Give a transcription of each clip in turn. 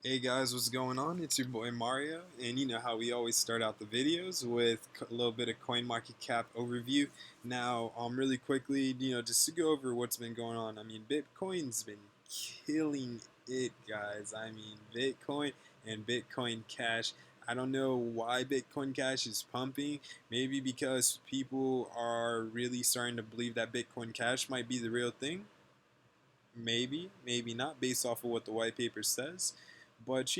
Hey guys, what's going on? It's your boy Mario, and you know how we always start out the videos with a little bit of coin market cap overview. Now, really quickly, just to go over what's been going on. I mean, Bitcoin's been killing it, guys. I mean, Bitcoin and Bitcoin Cash. I don't know why Bitcoin Cash is pumping. Maybe because people are really starting to believe that Bitcoin Cash might be the real thing. Maybe, maybe not, based off of what the white paper says. But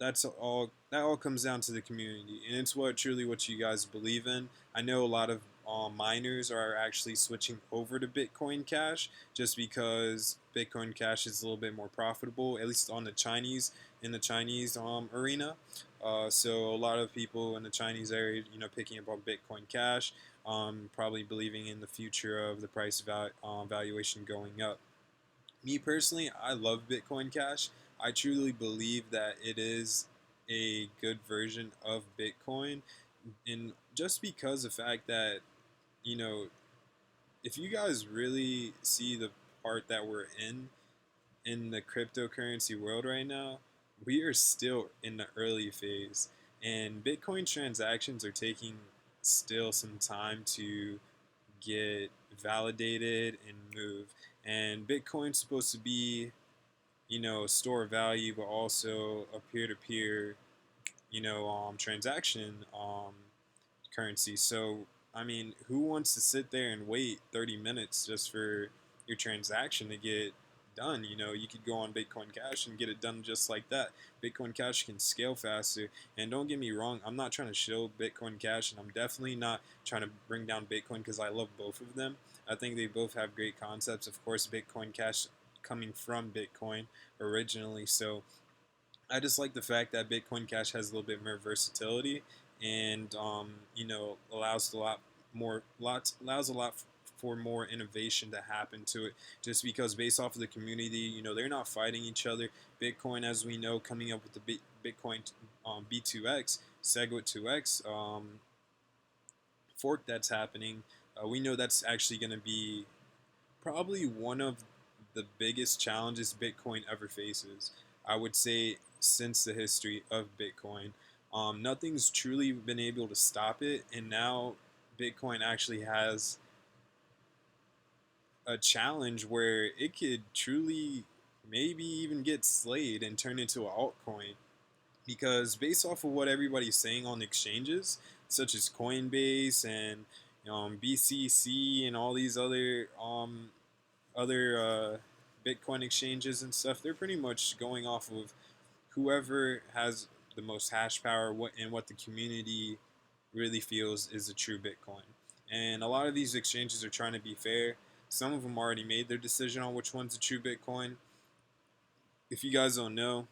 that all comes down to the community, and it's what you guys believe in. I know a lot of miners are actually switching over to Bitcoin Cash just because Bitcoin Cash is a little bit more profitable, at least on the Chinese in the Chinese arena. So a lot of people in the Chinese area, picking up on Bitcoin Cash, probably believing in the future of the valuation going up. Me personally, I love Bitcoin Cash. I truly believe that it is a good version of Bitcoin, and just because the fact that you know, if you guys really see the part that we're in the cryptocurrency world right now, we are still in the early phase, and Bitcoin transactions are taking still some time to get validated and move. And Bitcoin's supposed to be store of value, but also a peer-to-peer, transaction currency. So, I mean, who wants to sit there and wait 30 minutes just for your transaction to get done? You could go on Bitcoin Cash and get it done just like that. Bitcoin Cash can scale faster. And don't get me wrong, I'm not trying to show Bitcoin Cash, and I'm definitely not trying to bring down Bitcoin because I love both of them. I think they both have great concepts. Of course, Bitcoin Cash coming from Bitcoin originally. So I just like the fact that Bitcoin Cash has a little bit more versatility, and allows a lot allows a lot for more innovation to happen to it. Just because based off of the community, they're not fighting each other. Bitcoin, as we know, coming up with the Bitcoin B2X, SegWit 2X fork that's happening. We know that's actually going to be probably one of the biggest challenges Bitcoin ever faces. I would say since the history of Bitcoin. Nothing's truly been able to stop it, and now Bitcoin actually has a challenge where it could truly maybe even get slayed and turn into an altcoin. Because based off of what everybody's saying on exchanges, such as Coinbase and BCC and all these other Bitcoin exchanges and stuff, they're pretty much going off of whoever has the most hash power, what the community really feels is a true Bitcoin. And a lot of these exchanges are trying to be fair. Some of them already made their decision on which one's a true Bitcoin. If you guys don't know,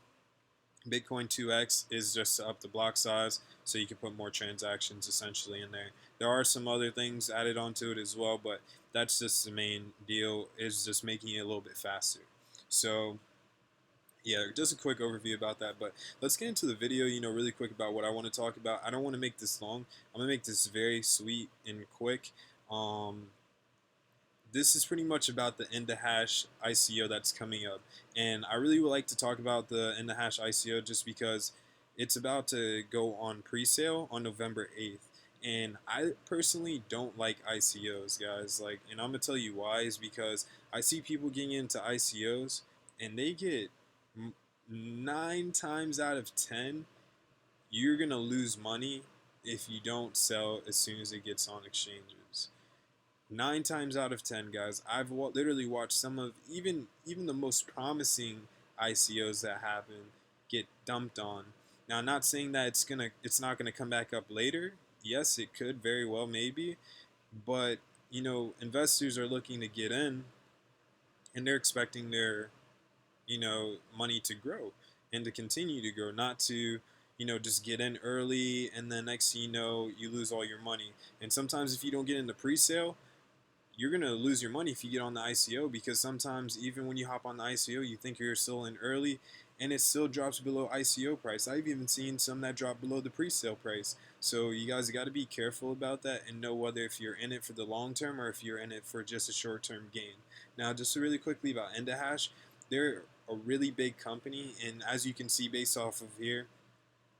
Bitcoin 2x is just to up the block size so you can put more transactions essentially in there. There are some other things added onto it as well, but that's just the main deal, is just making it a little bit faster. So yeah, just a quick overview about that. But let's get into the video, really quick about what I want to talk about. I don't want to make this long. I'm going to make this very sweet and quick. Um, this is pretty much about the Indahash ICO that's coming up. And I really would like to talk about the Indahash ICO just because it's about to go on pre-sale on November 8th. And I personally don't like ICOs, guys. Like, and I'm gonna tell you why is because I see people getting into ICOs and they get 9 times out of 10 you're gonna lose money if you don't sell as soon as it gets on exchanges. 9 times out of 10, guys, I've literally watched some of even the most promising ICOs that happen get dumped on. Now, I'm not saying that it's not gonna come back up later. Yes, it could very well, maybe, but investors are looking to get in, and they're expecting their money to grow and to continue to grow, not to just get in early and then next thing you know you lose all your money. And sometimes if you don't get in the pre-sale, you're gonna lose your money if you get on the ICO, because sometimes even when you hop on the ICO, you think you're still in early, and it still drops below ICO price. I've even seen some that drop below the pre-sale price. So you guys got to be careful about that and know whether if you're in it for the long term or if you're in it for just a short term gain. Now, just really quickly about Endahash, they're a really big company, and as you can see based off of here,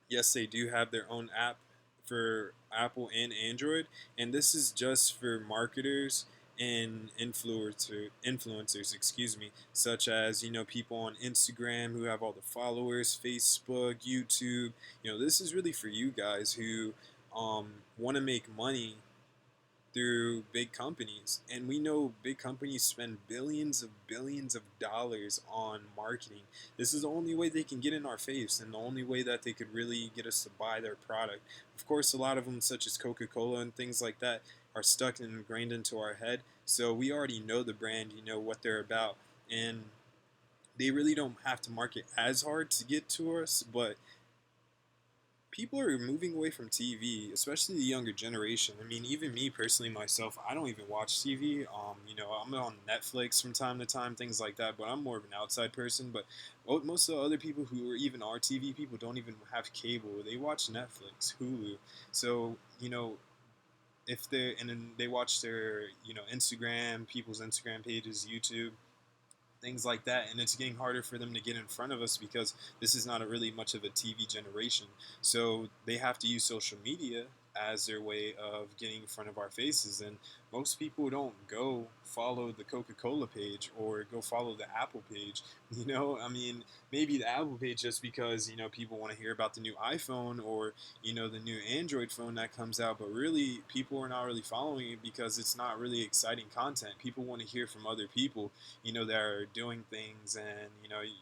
yes, they do have their own app for Apple and Android, and this is just for marketers and influencers, excuse me, such as people on Instagram who have all the followers, Facebook, YouTube. This is really for you guys who want to make money through big companies. And we know big companies spend billions of dollars on marketing. This is the only way they can get in our face and the only way that they could really get us to buy their product. Of course, a lot of them, such as Coca-Cola and things like that, are stuck and ingrained into our head. So we already know the brand, what they're about. And they really don't have to market as hard to get to us, but people are moving away from TV, especially the younger generation. I mean, even me personally, myself, I don't even watch TV. I'm on Netflix from time to time, things like that. But I'm more of an outside person. But most of the other people who are even are TV people don't even have cable. They watch Netflix, Hulu. So if they and then they watch their Instagram, people's Instagram pages, YouTube, things like that, and it's getting harder for them to get in front of us because this is not really much of a TV generation. So they have to use social media as their way of getting in front of our faces, and most people don't go follow the Coca-Cola page or go follow the Apple page. I mean, maybe the Apple page just because people want to hear about the new iPhone or the new Android phone that comes out, but really people are not really following it because it's not really exciting content. People want to hear from other people that are doing things, and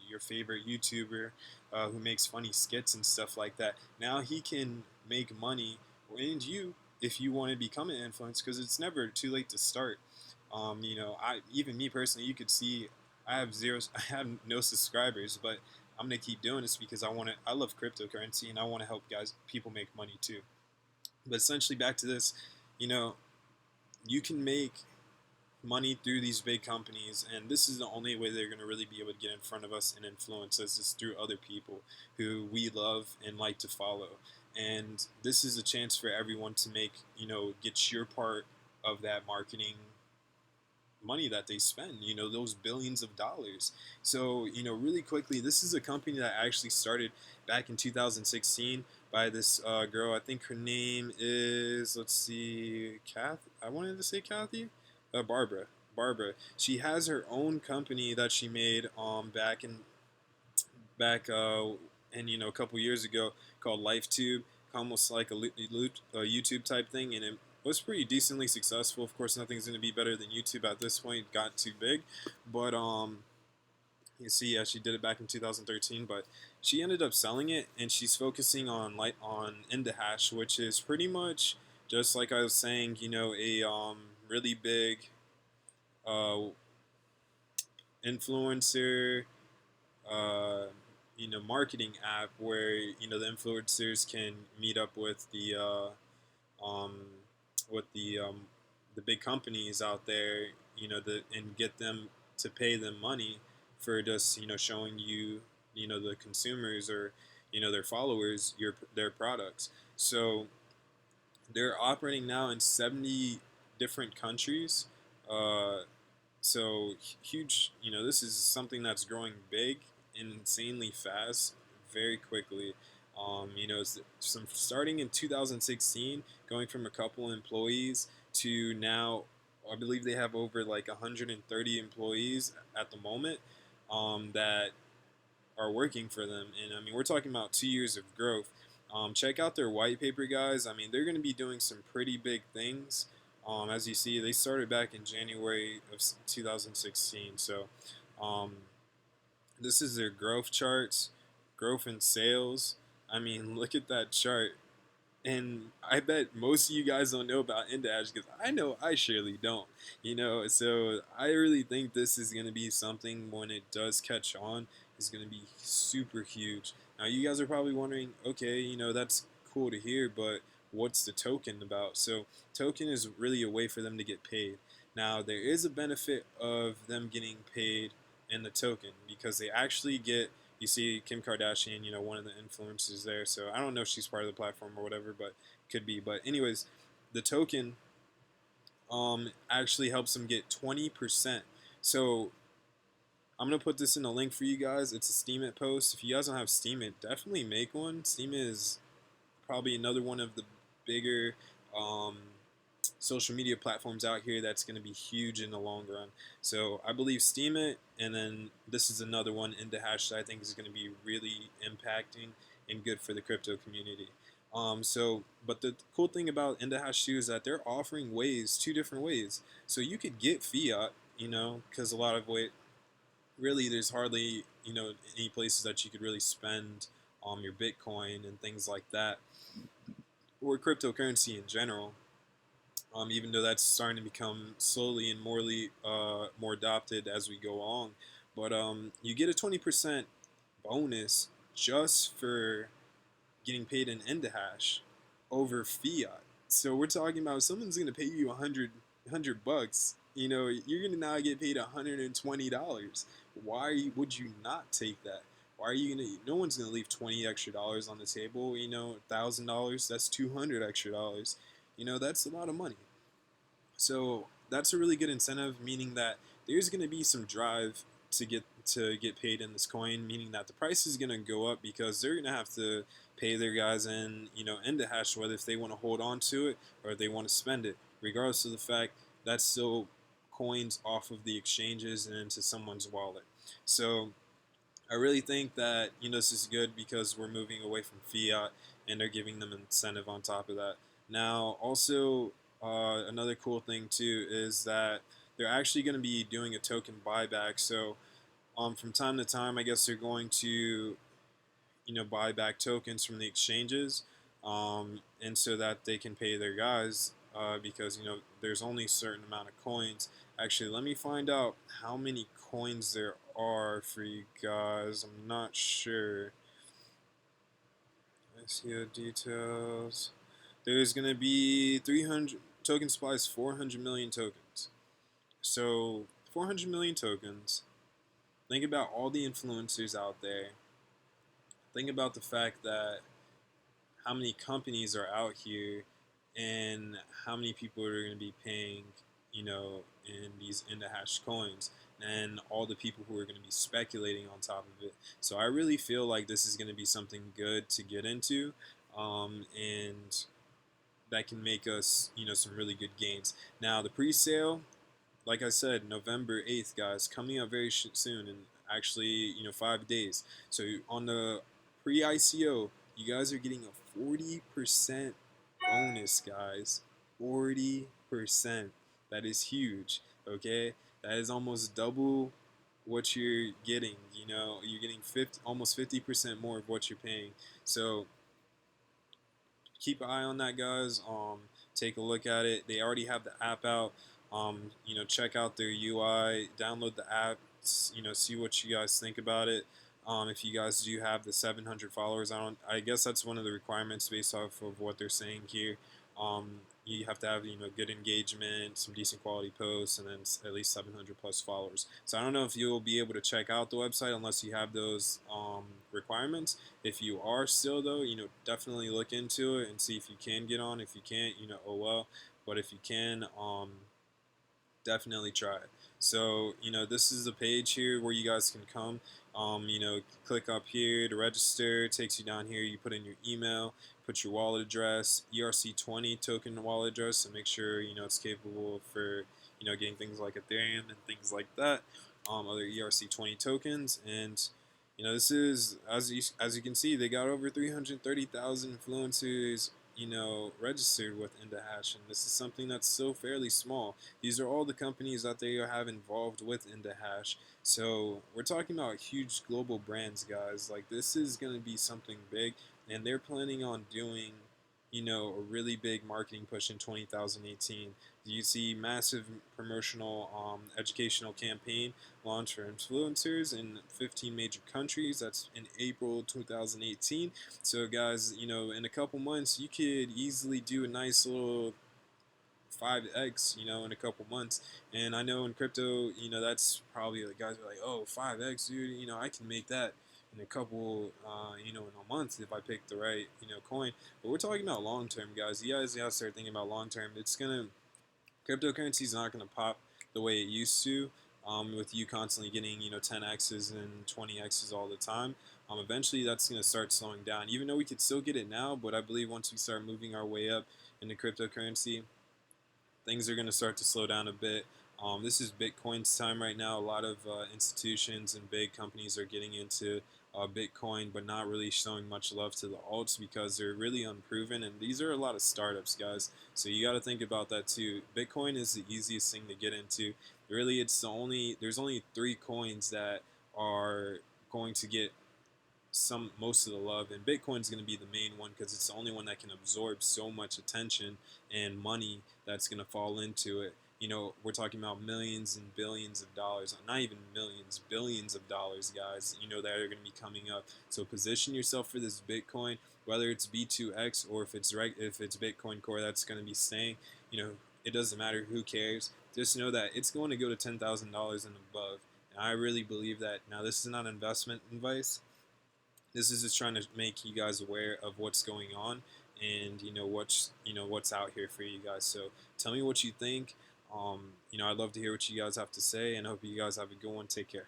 your favorite YouTuber who makes funny skits and stuff like that. Now he can make money, and if you want to become an influencer, because it's never too late to start. I even me personally, you could see I have zero, I have no subscribers, but I'm gonna keep doing this because I love cryptocurrency and I want to help people make money too. But essentially, back to this, you know, you can make money through these big companies, and this is the only way they're going to really be able to get in front of us and influence us is through other people who we love and like to follow. And this is a chance for everyone to make, get your part of that marketing money that they spend, those billions of dollars. So, really quickly, this is a company that actually started back in 2016 by this girl. I think her name is, let's see, I wanted to say Kathy? Barbara. Barbara. She has her own company that she made back and a couple years ago called LifeTube, almost like a YouTube type thing, and it was pretty decently successful. Of course, nothing's going to be better than YouTube at this point. It got too big, but you see, yeah, she did it back in 2013, but she ended up selling it, and she's focusing on Indahash, which is pretty much just like I was saying, a really big uh, influencer uh, marketing app where the influencers can meet up um, with the big companies out there, and get them to pay them money for just showing the consumers or their followers their products. So they're operating now in 70 different countries. Uh, so huge, this is something that's growing big and insanely fast, very quickly. Some starting in 2016, going from a couple employees to now, I believe they have over like 130 employees at the moment that are working for them. And I mean, we're talking about 2 years of growth. Check out their white paper, guys. I mean, they're going to be doing some pretty big things. As you see, they started back in January of 2016. So, um, this is their growth charts, growth in sales. I mean, look at that chart. And I bet most of you guys don't know about Indahash because I know I surely don't. So I really think this is going to be something when it does catch on is going to be super huge. Now you guys are probably wondering, okay, that's cool to hear, but what's the token about? So token is really a way for them to get paid. Now there is a benefit of them getting paid in the token because they actually get, you see Kim Kardashian, one of the influencers there. So I don't know if she's part of the platform or whatever, but could be. But anyways, the token actually helps them get 20%. So I'm gonna put this in a link for you guys. It's a Steemit post. If you guys don't have Steemit, definitely make one. Steemit is probably another one of the bigger um, social media platforms out here that's going to be huge in the long run. So I believe Steemit, and then this is another one, Indahash, that I think is going to be really impacting and good for the crypto community. But the cool thing about Indahash too is that they're offering ways, two different ways. So you could get fiat, because a lot of really there's hardly any places that you could really spend your Bitcoin and things like that, or cryptocurrency in general. Even though that's starting to become slowly and more adopted as we go along. But you get a 20% bonus just for getting paid in Indahash over fiat. So we're talking about if someone's going to pay you a hundred bucks. You're going to now get paid $120. Why would you not take that? Why are you gonna? No one's gonna leave $20 extra on the table. $1,000. That's $200 extra. That's a lot of money. So that's a really good incentive, meaning that there's going to be some drive to get paid in this coin, meaning that the price is going to go up because they're going to have to pay their guys in the hash, whether if they want to hold on to it or if they want to spend it, regardless of the fact that's still coins off of the exchanges and into someone's wallet. So I really think that this is good because we're moving away from fiat and they're giving them incentive on top of that. Now, also another cool thing too is that they're actually going to be doing a token buyback. So from time to time, I guess they're going to buy back tokens from the exchanges, and so that they can pay their guys because there's only a certain amount of coins. Actually, let me find out how many coins there are for you guys. I'm not sure. ICO details. There's gonna be 300 token supply is 400 million tokens. So 400 million tokens. Think about all the influencers out there. Think about the fact that how many companies are out here and how many people are going to be paying, in these Indahash coins, and all the people who are going to be speculating on top of it. So I really feel like this is going to be something good to get into, and that can make us, some really good gains. Now the pre-sale, like I said, November 8th, guys, coming up very soon, and actually, 5 days. So on the pre-ICO, you guys are getting a 40% bonus, guys. 40%. That is huge. Okay, that is almost double what you're getting. You're getting almost 50% more of what you're paying. So keep an eye on that, guys. Take a look at it. They already have the app out. Check out their UI, download the app, see what you guys think about it. If you guys do have the 700 followers, I guess that's one of the requirements based off of what they're saying here. You have to have good engagement, some decent quality posts, and then at least 700 plus followers. So I don't know if you'll be able to check out the website unless you have those requirements. If you are still though, definitely look into it and see if you can get on. If you can't, oh well. But if you can, definitely try it. So, this is the page here where you guys can come. Click up here to register. It takes you down here. You put in your email, put your wallet address, ERC20 token wallet address, so make sure it's capable for getting things like Ethereum and things like that. Other ERC20 tokens, and this is as you can see, they got over 330,000 influencers registered with Indahash, and this is something that's still fairly small. These are all the companies that they have involved with Indahash. So we're talking about huge global brands, guys. Like, this is going to be something big, and they're planning on doing, a really big marketing push in 2018. You see massive promotional educational campaign launch for influencers in 15 major countries. That's in April 2018. So guys, in a couple months, you could easily do a nice little 5x, in a couple months. And I know in crypto, that's probably like guys are like, oh, 5x, dude, I can make that in a couple, in a month if I pick the right, coin. But we're talking about long term, guys. You guys gotta start thinking about long term. Cryptocurrency is not gonna pop the way it used to. with you constantly getting 10x's and 20x's all the time. Eventually that's going to start slowing down, even though we could still get it now. But I believe once we start moving our way up into cryptocurrency, things are going to start to slow down a bit. This is Bitcoin's time right now. A lot of institutions and big companies are getting into Bitcoin, but not really showing much love to the alts because they're really unproven. And these are a lot of startups, guys. So you got to think about that too. Bitcoin is the easiest thing to get into. Really, there's only three coins that are going to get most of the love, and Bitcoin's going to be the main one because it's the only one that can absorb so much attention and money that's going to fall into it. We're talking about millions and billions of dollars, not even millions, billions of dollars, guys, that are going to be coming up. So position yourself for this Bitcoin, whether it's B2X or if it's Bitcoin Core that's going to be staying. It doesn't matter. Who cares? Just know that it's going to go to $10,000 and above. And I really believe that. Now, this is not investment advice. This is just trying to make you guys aware of what's going on, and what's out here for you guys. So tell me what you think. I'd love to hear what you guys have to say, and I hope you guys have a good one. Take care.